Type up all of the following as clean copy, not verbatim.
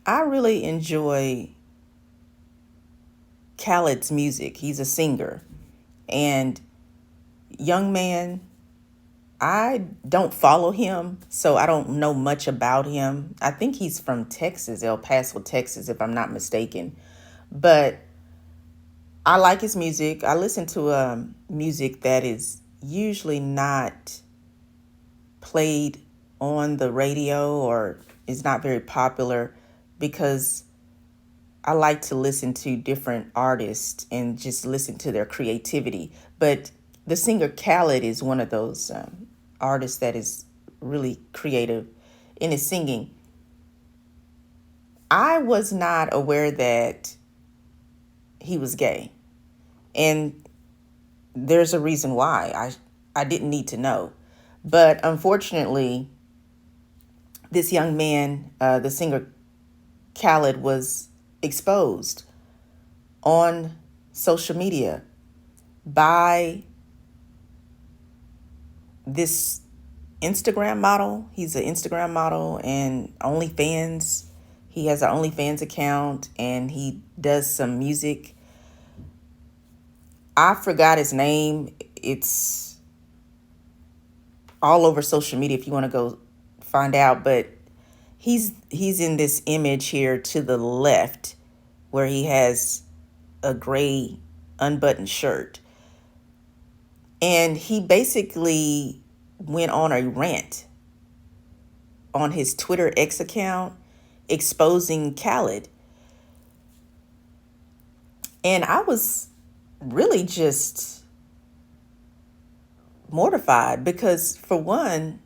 I really enjoy Khaled's music. He's a singer. And young man, I don't follow him, so I don't know much about him. I think he's from Texas, El Paso, Texas, if I'm not mistaken. But I like his music. I listen to music that is usually not played on the radio or is not very popular because I like to listen to different artists and just listen to their creativity. But the singer Khaled is one of those artists that is really creative in his singing. I was not aware that he was gay. And there's a reason why. I didn't need to know. But unfortunately, this young man, the singer Khaled, was exposed on social media by this Instagram model. He's an Instagram model and OnlyFans. He has an OnlyFans account and he does some music. I forgot his name. It's all over social media if you want to go find out, but he's in this image here to the left where he has a gray unbuttoned shirt. And he basically went on a rant on his Twitter X account exposing Khaled. And I was really just mortified because, for one,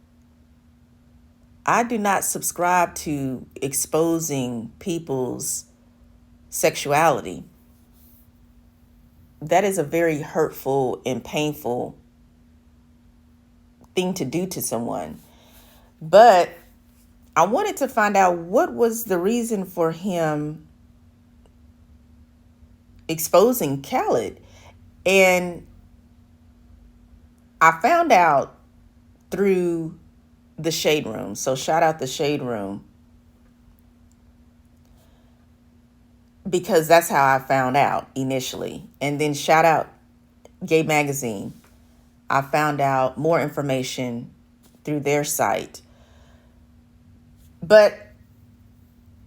I do not subscribe to exposing people's sexuality. That is a very hurtful and painful thing to do to someone. But I wanted to find out what was the reason for him exposing Khaled. And I found out through the Shade Room. So shout out the Shade Room, because that's how I found out initially. And then shout out Gay Magazine. I found out more information through their site. But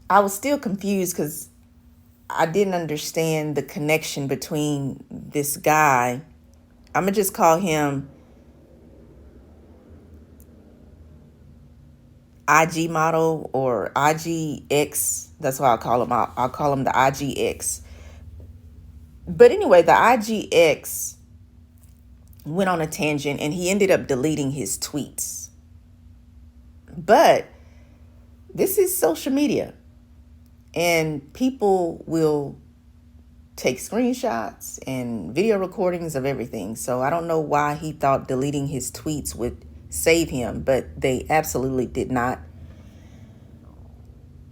I was still confused because I didn't understand the connection between this guy. I'm going to just call him IG model or IGX. That's what I'll call him. I'll call him the IGX. But anyway, the IGX went on a tangent and he ended up deleting his tweets. But this is social media and people will take screenshots and video recordings of everything. So I don't know why he thought deleting his tweets would save him, but they absolutely did not.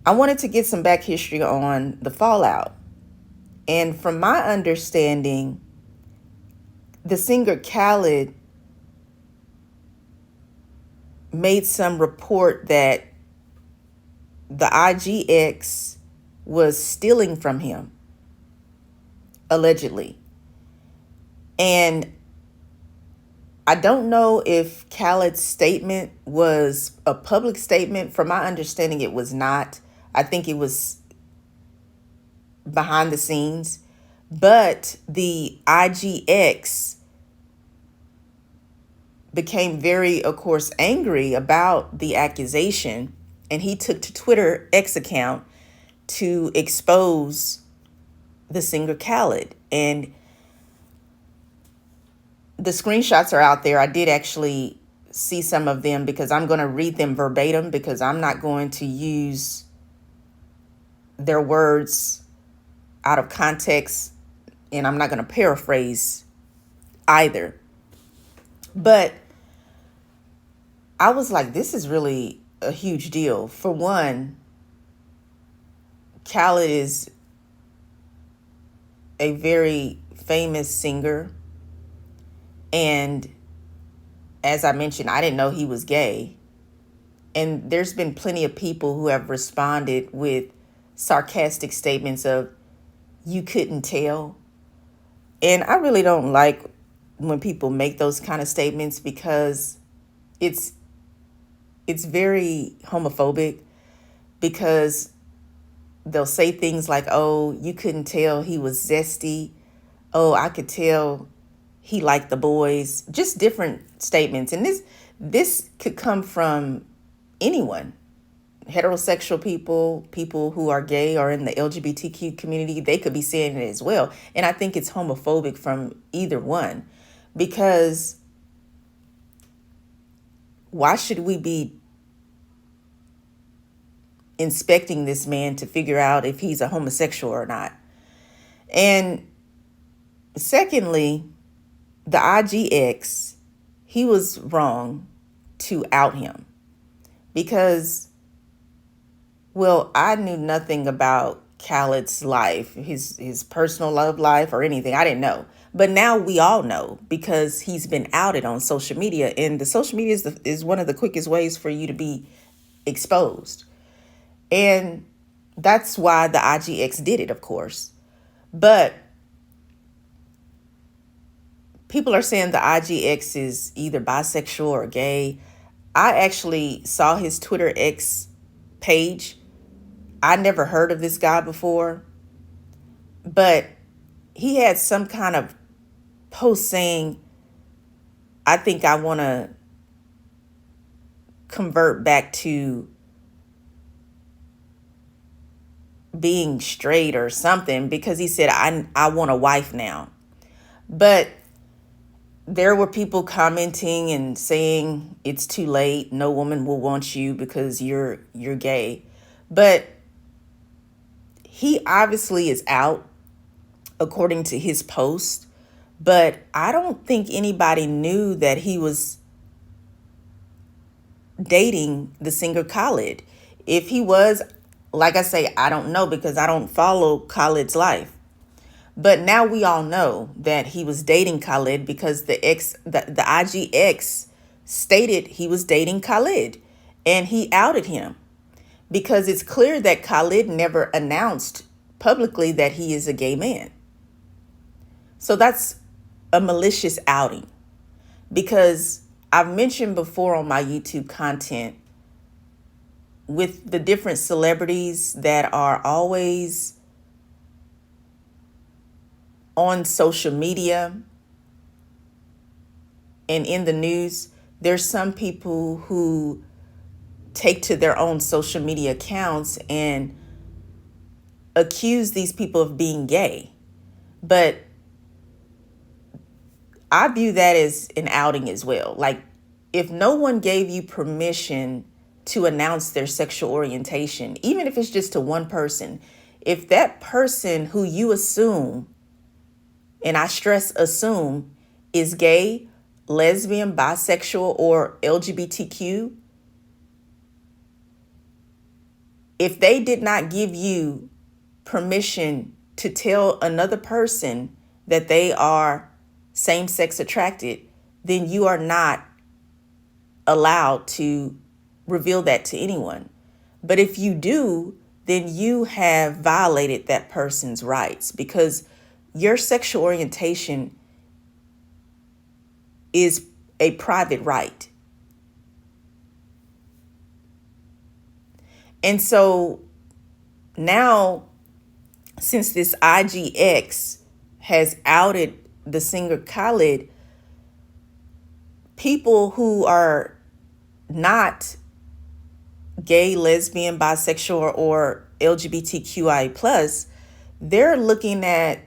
I wanted to get some back history on the fallout. And from my understanding, the singer Khaled made some report that the IGX was stealing from him, allegedly. And I don't know if Khaled's statement was a public statement. From my understanding, it was not. I think it was behind the scenes. But the IGX became very, of course, angry about the accusation. And he took to Twitter X account to expose the singer Khaled. And the screenshots are out there. I did actually see some of them because I'm going to read them verbatim because I'm not going to use their words out of context and I'm not going to paraphrase either. But I was like, this is really a huge deal. For one, Khaled is a very famous singer. And as I mentioned, I didn't know he was gay. And there's been plenty of people who have responded with sarcastic statements of, you couldn't tell. And I really don't like when people make those kind of statements, because it's very homophobic, because they'll say things like, oh, you couldn't tell he was zesty. Oh, I could tell he liked the boys. Just different statements. And this could come from anyone. Heterosexual people, people who are gay or in the LGBTQ community, they could be saying it as well. And I think it's homophobic from either one, because why should we be inspecting this man to figure out if he's a homosexual or not? And secondly, the IGX, he was wrong to out him, because, well, I knew nothing about Khaled's life, his personal love life or anything. I didn't know. But now we all know, because he's been outed on social media, and the social media is one of the quickest ways for you to be exposed. And that's why the IGX did it, of course. But people are saying the IGX is either bisexual or gay. I actually saw his Twitter X page. I never heard of this guy before, but he had some kind of post saying, I think I want to convert back to being straight or something, because he said, I want a wife now. But there were people commenting and saying it's too late. No woman will want you because you're gay. But he obviously is out, according to his post. But I don't think anybody knew that he was dating the singer Khaled. If he was, like I say, I don't know, because I don't follow Khaled's life. But now we all know that he was dating Khaled, because the IGX stated he was dating Khaled, and he outed him, because it's clear that Khaled never announced publicly that he is a gay man. So that's a malicious outing, because I've mentioned before on my YouTube content, with the different celebrities that are always on social media and in the news, there's some people who take to their own social media accounts and accuse these people of being gay. But I view that as an outing as well. Like, if no one gave you permission to announce their sexual orientation, even if it's just to one person, if that person who you assume, and I stress assume, is gay, lesbian, bisexual, or LGBTQ, if they did not give you permission to tell another person that they are same-sex attracted, then you are not allowed to reveal that to anyone. But if you do, then you have violated that person's rights, because your sexual orientation is a private right. And so now, since this IGX has outed the singer Khaled, people who are not gay, lesbian, bisexual, or LGBTQI+, they're looking at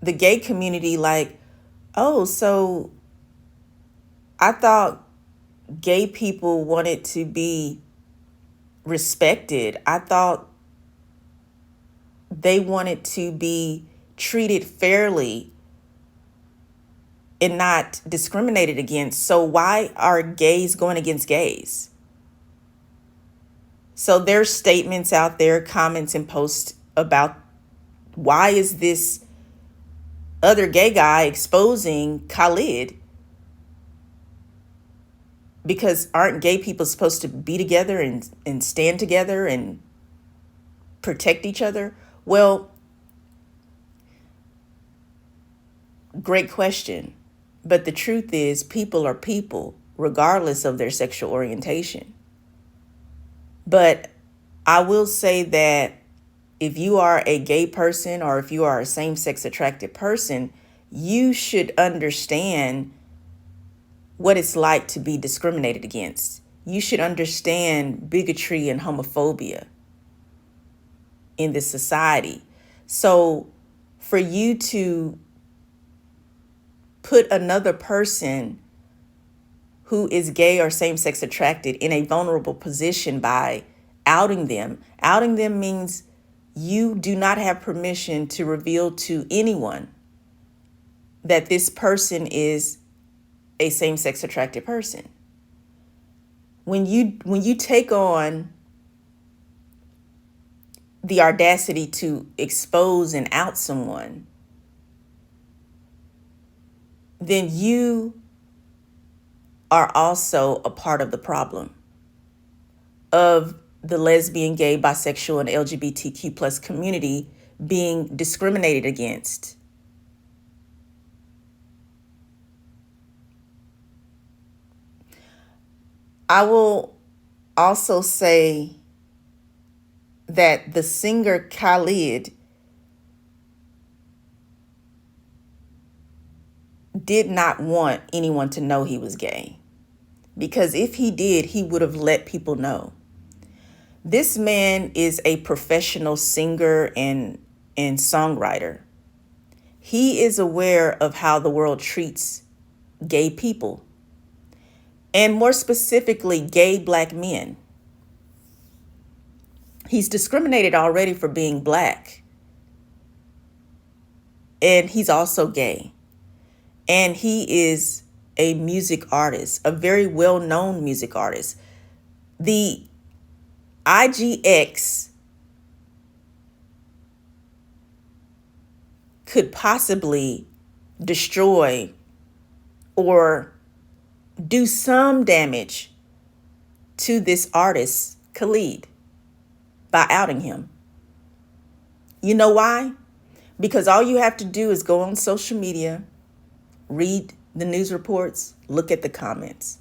the gay community like, oh, so I thought gay people wanted to be respected. I thought they wanted to be treated fairly and not discriminated against. So why are gays going against gays? So there's statements out there, comments and posts about, why is this other gay guy exposing Khaled? Because aren't gay people supposed to be together and stand together? And protect each other? Well, great question. But the truth is, people are people, regardless of their sexual orientation. But I will say that if you are a gay person or if you are a same-sex attracted person, you should understand what it's like to be discriminated against. You should understand bigotry and homophobia in this society. So for you to put another person who is gay or same-sex attracted in a vulnerable position by outing them means you do not have permission to reveal to anyone that this person is a same-sex attracted person. When you take on the audacity to expose and out someone, then you are also a part of the problem of the lesbian, gay, bisexual, and LGBTQ plus community being discriminated against. I will also say that the singer Khalid did not want anyone to know he was gay, because if he did, he would have let people know. This man is a professional singer and songwriter. He is aware of how the world treats gay people, and more specifically, gay Black men. He's discriminated already for being Black, and he's also gay. And he is a music artist, a very well-known music artist. The IGX could possibly destroy or do some damage to this artist, Khalid, by outing him. You know why? Because all you have to do is go on social media, read the news reports, look at the comments.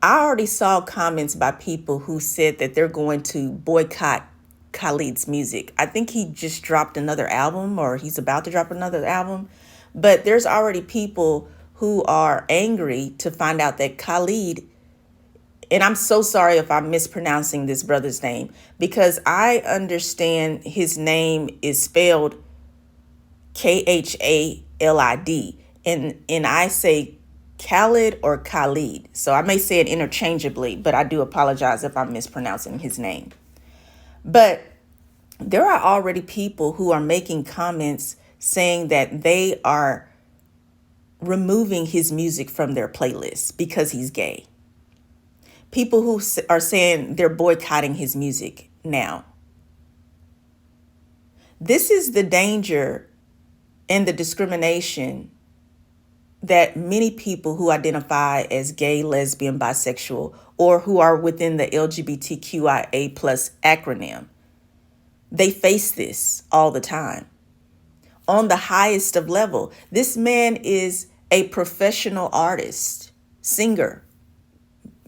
I already saw comments by people who said that they're going to boycott Khalid's music. I think he just dropped another album, or he's about to drop another album. But there's already people who are angry to find out that Khalid, and I'm so sorry if I'm mispronouncing this brother's name, because I understand his name is spelled Khalid. And I say Khaled or Khalid. So I may say it interchangeably, but I do apologize if I'm mispronouncing his name. But there are already people who are making comments saying that they are removing his music from their playlists because he's gay. People who are saying they're boycotting his music now. This is the danger and the discrimination that many people who identify as gay, lesbian, bisexual, or who are within the LGBTQIA plus acronym, they face this all the time. On the highest of level, this man is a professional artist, singer,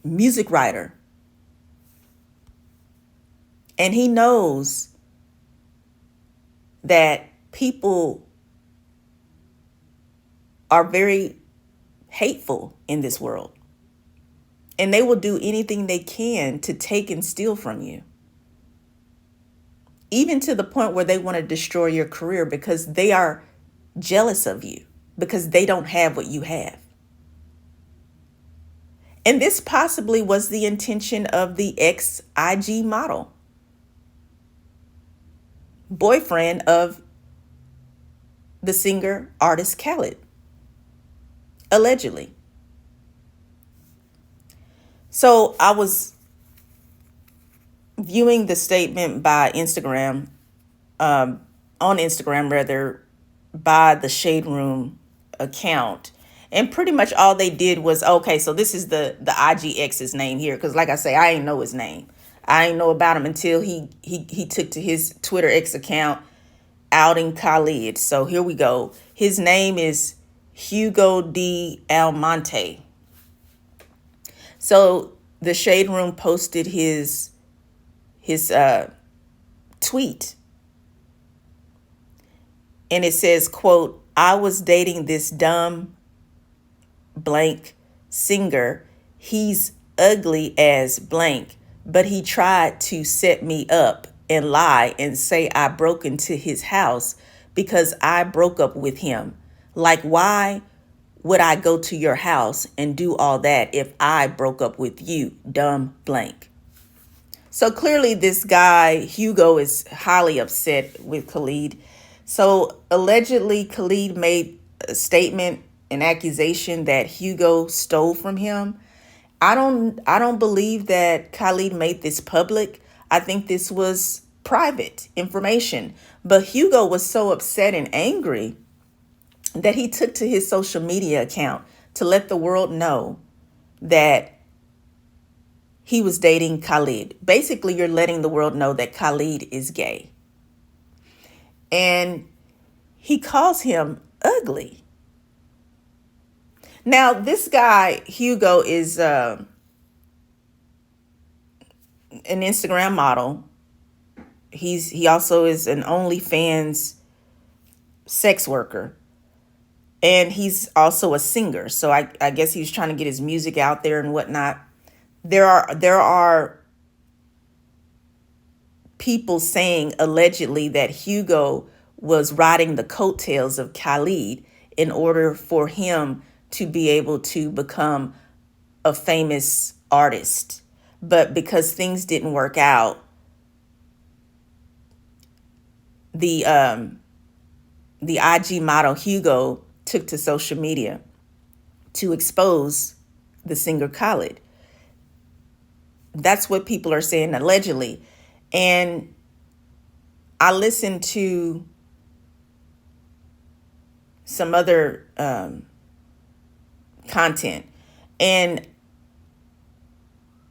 music writer. And he knows that people are very hateful in this world. And they will do anything they can to take and steal from you. Even to the point where they want to destroy your career because they are jealous of you, because they don't have what you have. And this possibly was the intention of the ex-IG model, boyfriend of the singer artist Khaled. Allegedly. So I was viewing the statement by Instagram, on Instagram rather, by the Shade Room account. And pretty much all they did was, okay, so this is the IGX's name here. Because like I say, I ain't know his name. I didn't know about him until he took to his Twitter X account outing Khalid. So here we go. His name is Hugo de Almonte. So the Shade Room posted his tweet, and it says, quote, "I was dating this dumb blank singer. He's ugly as blank, but he tried to set me up and lie and say I broke into his house because I broke up with him. Like, why would I go to your house and do all that if I broke up with you, dumb blank?" So clearly this guy, Hugo, is highly upset with Khalid. So allegedly Khalid made a statement, an accusation that Hugo stole from him. I don't believe that Khalid made this public. I think this was private information. But Hugo was so upset and angry that he took to his social media account to let the world know that he was dating Khalid. Basically, you're letting the world know that Khalid is gay. And he calls him ugly. Now, this guy, Hugo, is an Instagram model. He also is an OnlyFans sex worker. And he's also a singer. So I guess he's trying to get his music out there and whatnot. There are people saying allegedly that Hugo was riding the coattails of Khalid in order for him to be able to become a famous artist. But because things didn't work out, the IG model Hugo took to social media to expose the singer Khalid. That's what people are saying allegedly. And I listened to some other content, and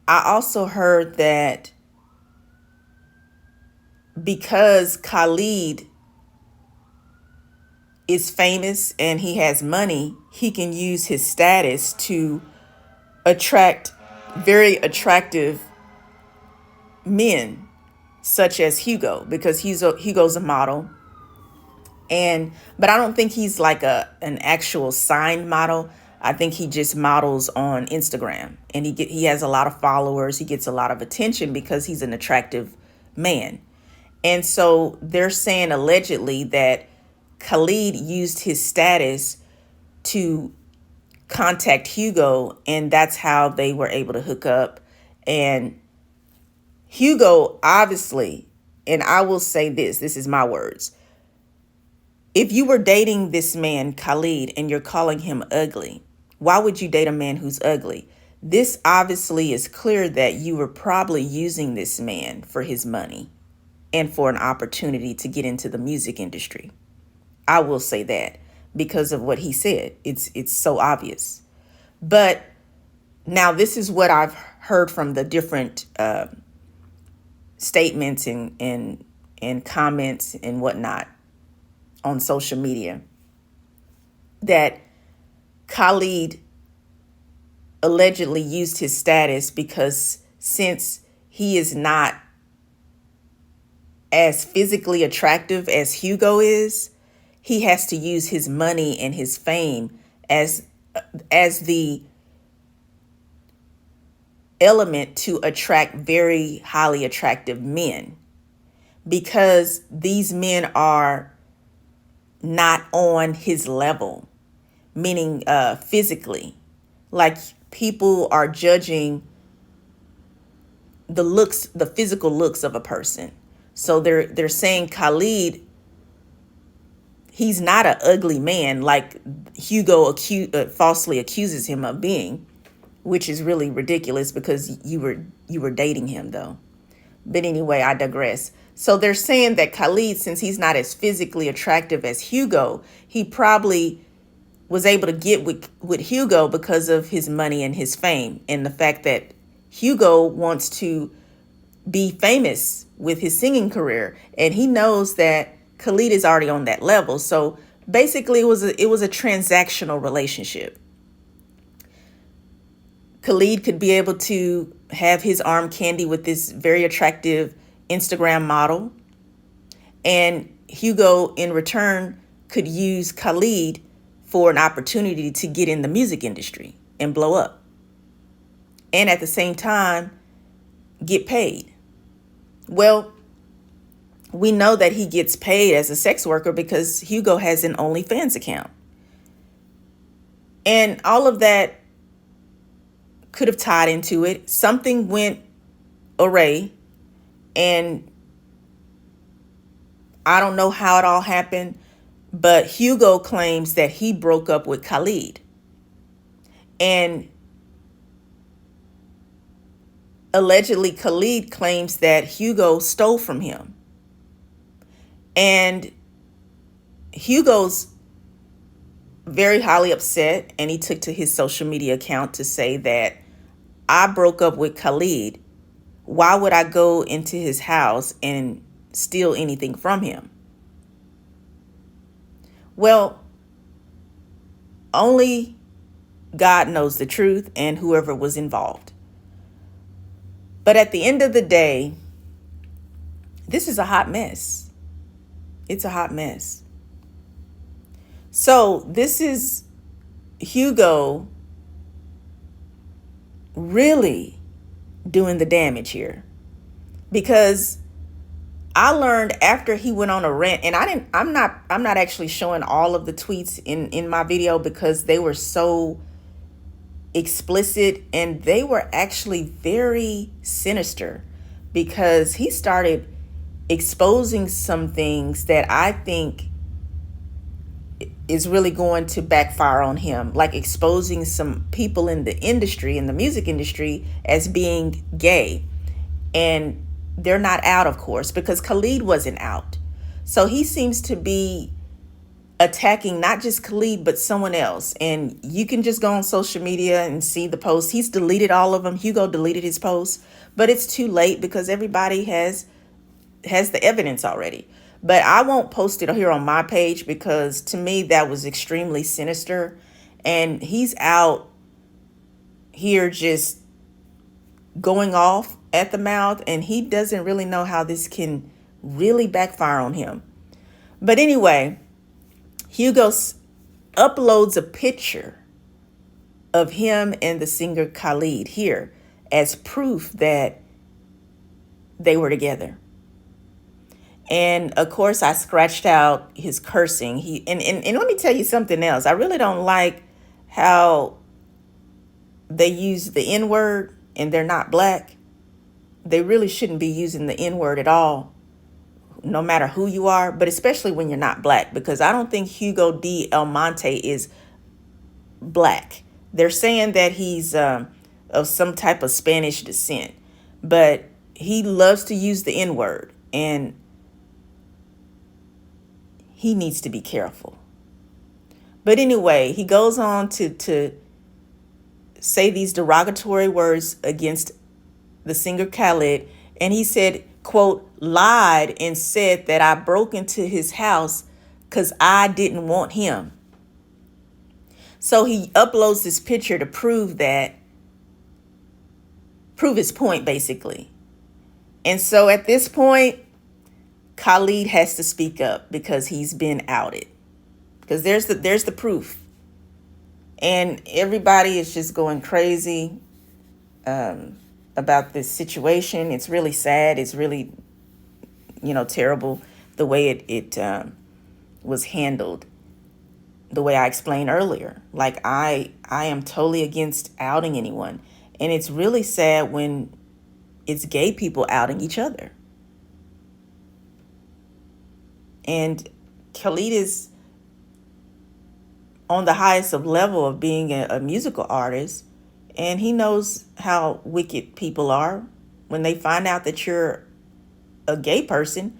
I also heard that because Khalid is famous and he has money, he can use his status to attract very attractive men such as Hugo, because Hugo's a model. But I don't think he's like an actual signed model. I think he just models on Instagram, and he has a lot of followers. He gets a lot of attention because he's an attractive man. And so they're saying allegedly that Khalid used his status to contact Hugo, and that's how they were able to hook up. And Hugo, obviously, and I will say this is my words. If you were dating this man, Khalid, and you're calling him ugly, why would you date a man who's ugly? This obviously is clear that you were probably using this man for his money and for an opportunity to get into the music industry. I will say that because of what he said. It's so obvious. But now this is what I've heard from the different statements and comments and whatnot on social media, that Khalid allegedly used his status because since he is not as physically attractive as Hugo is, he has to use his money and his fame as the element to attract very highly attractive men, because these men are not on his level, meaning physically. Like, people are judging the physical looks of a person. So they're saying Khalid, he's not an ugly man like Hugo falsely accuses him of being, which is really ridiculous because you were dating him though. But anyway, I digress. So they're saying that Khalid, since he's not as physically attractive as Hugo, he probably was able to get with Hugo because of his money and his fame, and the fact that Hugo wants to be famous with his singing career. And he knows that Khalid is already on that level. So basically it was a transactional relationship. Khalid could be able to have his arm candy with this very attractive Instagram model. And Hugo, in return, could use Khalid for an opportunity to get in the music industry and blow up. And at the same time, get paid. Well, we know that he gets paid as a sex worker because Hugo has an OnlyFans account. And all of that could have tied into it. Something went awry, and I don't know how it all happened, but Hugo claims that he broke up with Khalid. And allegedly, Khalid claims that Hugo stole from him. And Hugo's very highly upset, and he took to his social media account to say that I broke up with Khalid. Why would I go into his house and steal anything from him? Well, only God knows the truth and whoever was involved. But at the end of the day, this is a hot mess. It's a hot mess. So this is Hugo really doing the damage here, because I learned after he went on a rant, and I'm not actually showing all of the tweets in my video because they were so explicit and they were actually very sinister, because he started exposing some things that I think is really going to backfire on him, like exposing some people in the industry, in the music industry, as being gay. And they're not out, of course, because Khalid wasn't out. So he seems to be attacking not just Khalid, but someone else. And you can just go on social media and see the posts. He's deleted all of them. Hugo deleted his posts, but it's too late because everybody has the evidence already. But I won't post it here on my page because to me that was extremely sinister. And he's out here just going off at the mouth, and he doesn't really know how this can really backfire on him. But anyway, Hugo uploads a picture of him and the singer Khalid here as proof that they were together. And of course, I scratched out his cursing. And let me tell you something else. I really don't like how they use the N-word and they're not black. They really shouldn't be using the N-word at all, no matter who you are, but especially when you're not black, because I don't think Hugo D. El Monte is black. They're saying that he's of some type of Spanish descent, but he loves to use the N-word, and he needs to be careful. But anyway, he goes on to say these derogatory words against the singer Khaled. And he said, quote, lied and said that I broke into his house because I didn't want him. So he uploads this picture to prove his point, basically. And so at this point, Khalid has to speak up because he's been outed. Because there's the proof. And everybody is just going crazy about this situation. It's really sad. It's really, terrible the way it was handled. The way I explained earlier. Like, I am totally against outing anyone. And it's really sad when it's gay people outing each other. And Khalid is on the highest of level of being a musical artist. And he knows how wicked people are. When they find out that you're a gay person,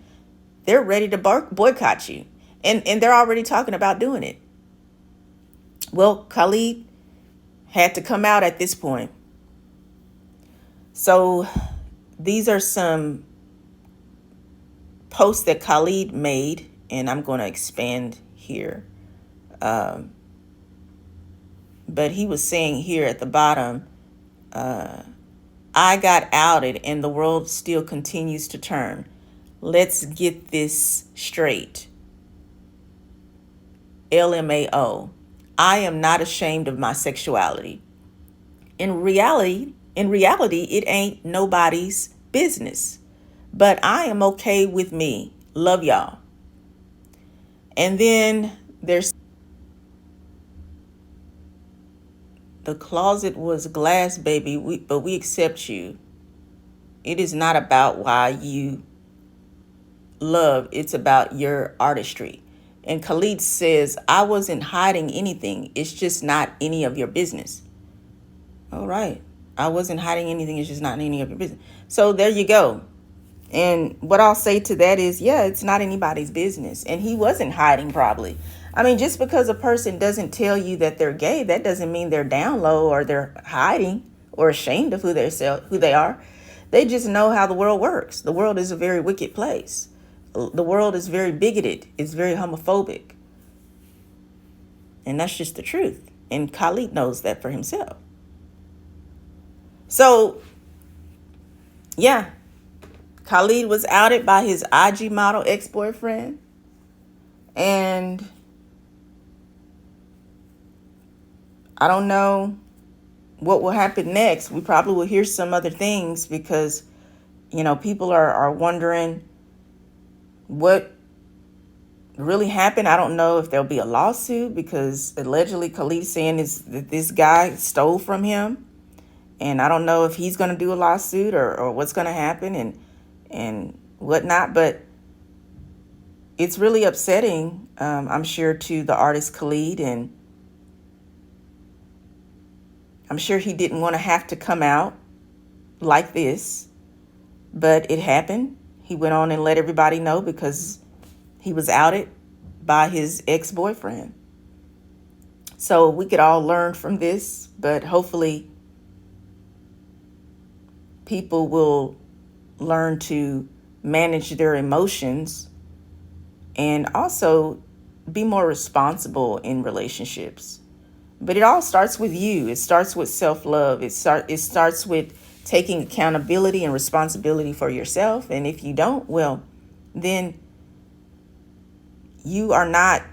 they're ready to boycott you. And they're already talking about doing it. Well, Khalid had to come out at this point. So these are some posts that Khalid made, and I'm going to expand here. But he was saying here at the bottom, I got outed and the world still continues to turn. Let's get this straight. LMAO. I am not ashamed of my sexuality. In reality, it ain't nobody's business. But I am okay with me. Love y'all. And then there's the closet was glass, baby, but we accept you. It is not about why you love, it's about your artistry. And Khalid says, I wasn't hiding anything. It's just not any of your business. All right. I wasn't hiding anything. It's just not any of your business. So there you go. And what I'll say to that is, yeah, it's not anybody's business. And he wasn't hiding probably. I mean, just because a person doesn't tell you that they're gay, that doesn't mean they're down low or they're hiding or ashamed of who they are. They just know how the world works. The world is a very wicked place. The world is very bigoted. It's very homophobic. And that's just the truth. And Khalid knows that for himself. So, yeah, Khalid was outed by his IG model ex-boyfriend. And I don't know what will happen next. We probably will hear some other things because, people are wondering what really happened. I don't know if there'll be a lawsuit because allegedly Khalid's saying that this guy stole from him. And I don't know if he's going to do a lawsuit or what's going to happen and whatnot. But it's really upsetting, I'm sure, to the artist Khalid. And I'm sure he didn't want to have to come out like this. But it happened. He went on and let everybody know because he was outed by his ex-boyfriend. So we could all learn from this, but hopefully people will learn to manage their emotions and also be more responsible in relationships. But it all starts with you. It starts with self-love. It starts with taking accountability and responsibility for yourself. And if you don't, well, then you are not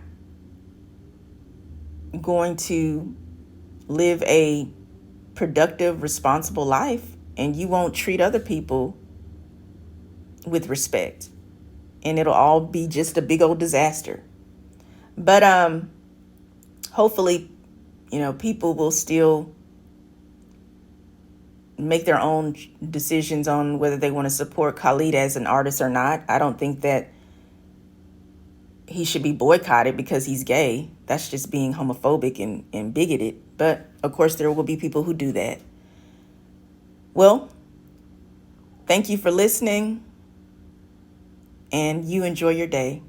going to live a productive, responsible life, and you won't treat other people with respect. And it'll all be just a big old disaster. But hopefully, people will still make their own decisions on whether they want to support Khalid as an artist or not. I don't think that he should be boycotted because he's gay. That's just being homophobic and bigoted. But of course, there will be people who do that. Well, thank you for listening, and you enjoy your day.